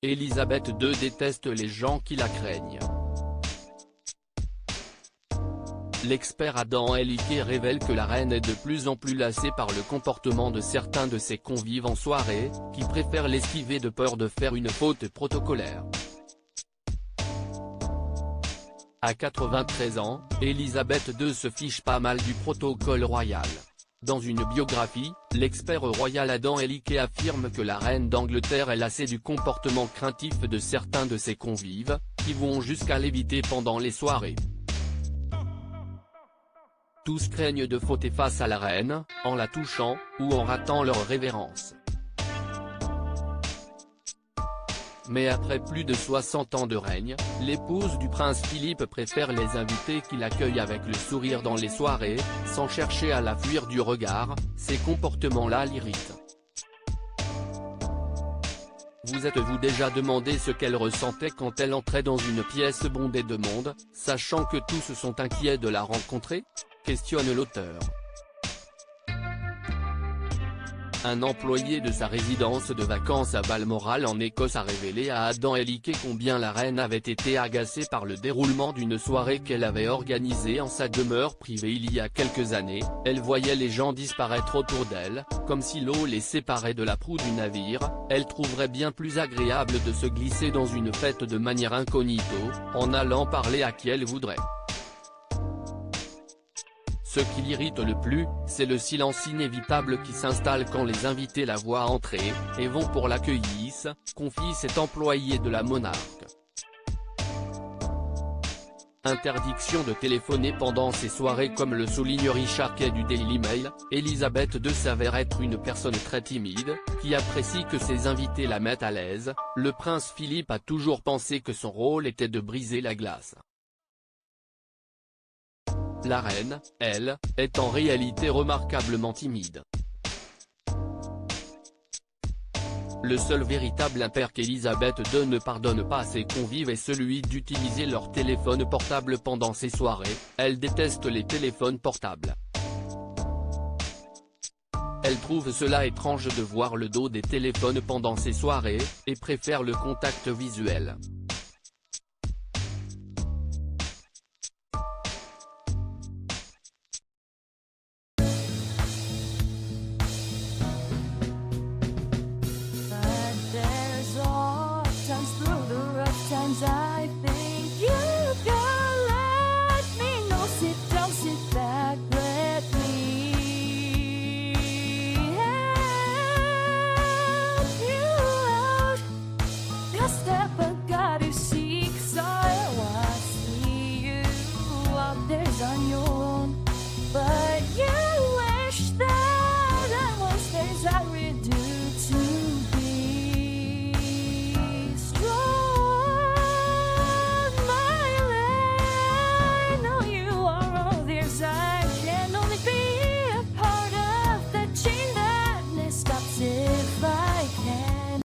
Élisabeth II déteste les gens qui la craignent. L'expert Adam Eliquet révèle que la reine est de plus en plus lassée par le comportement de certains de ses convives en soirée, qui préfèrent l'esquiver de peur de faire une faute protocolaire. À 93 ans, Élisabeth II se fiche pas mal du protocole royal. Dans une biographie, l'expert royal Adam Eliquet affirme que la reine d'Angleterre est lassée du comportement craintif de certains de ses convives, qui vont jusqu'à l'éviter pendant les soirées. Tous craignent de fauter face à la reine, en la touchant, ou en ratant leur révérence. Mais après plus de 60 ans de règne, l'épouse du prince Philippe préfère les invités qui l'accueillent avec le sourire dans les soirées, sans chercher à la fuir du regard. Ces comportements-là l'irritent. Vous êtes-vous déjà demandé ce qu'elle ressentait quand elle entrait dans une pièce bondée de monde, sachant que tous sont inquiets de la rencontrer ? Questionne l'auteur. Un employé de sa résidence de vacances à Balmoral en Écosse a révélé à Adam Eliquet combien la reine avait été agacée par le déroulement d'une soirée qu'elle avait organisée en sa demeure privée il y a quelques années. Elle voyait les gens disparaître autour d'elle, comme si l'eau les séparait de la proue du navire. Elle trouverait bien plus agréable de se glisser dans une fête de manière incognito, en allant parler à qui elle voudrait. Ce qui l'irrite le plus, c'est le silence inévitable qui s'installe quand les invités la voient entrer, et vont pour l'accueillir, confie cet employé de la monarque. Interdiction de téléphoner pendant ces soirées. Comme le souligne Richard Kay du Daily Mail, Élisabeth II s'avère être une personne très timide, qui apprécie que ses invités la mettent à l'aise. Le prince Philippe a toujours pensé que son rôle était de briser la glace. La reine, elle, est en réalité remarquablement timide. Le seul véritable impair qu'Élisabeth II ne pardonne pas à ses convives est celui d'utiliser leur téléphone portable pendant ses soirées. Elle déteste les téléphones portables. Elle trouve cela étrange de voir le dos des téléphones pendant ses soirées, et préfère le contact visuel.